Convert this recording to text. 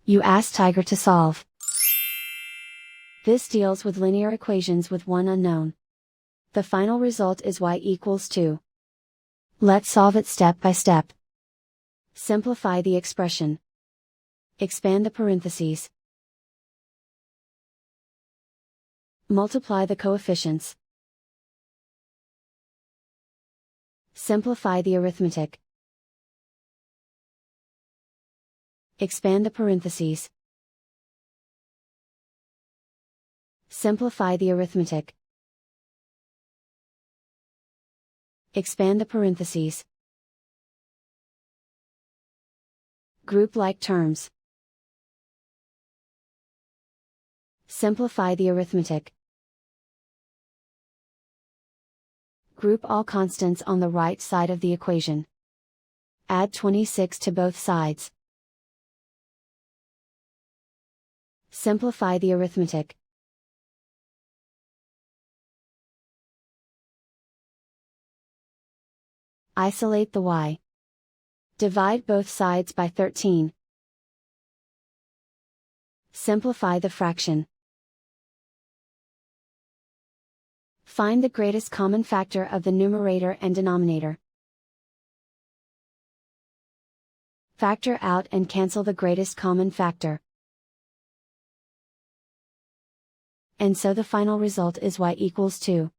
You ask Tiger to solve. This deals with linear equations with one unknown. The final result is y=2. Let's solve it step by step. Simplify the expression. Expand the parentheses. Multiply the coefficients. Simplify the arithmetic. Expand the parentheses. Simplify the arithmetic. Expand the parentheses. Group like terms. Simplify the arithmetic. Group all constants on the right side of the equation. Add 26 to both sides. Simplify the arithmetic. Isolate the y. Divide both sides by 13. Simplify the fraction. Find the greatest common factor of the numerator and denominator. Factor out and cancel the greatest common factor. And so the final result is y=2.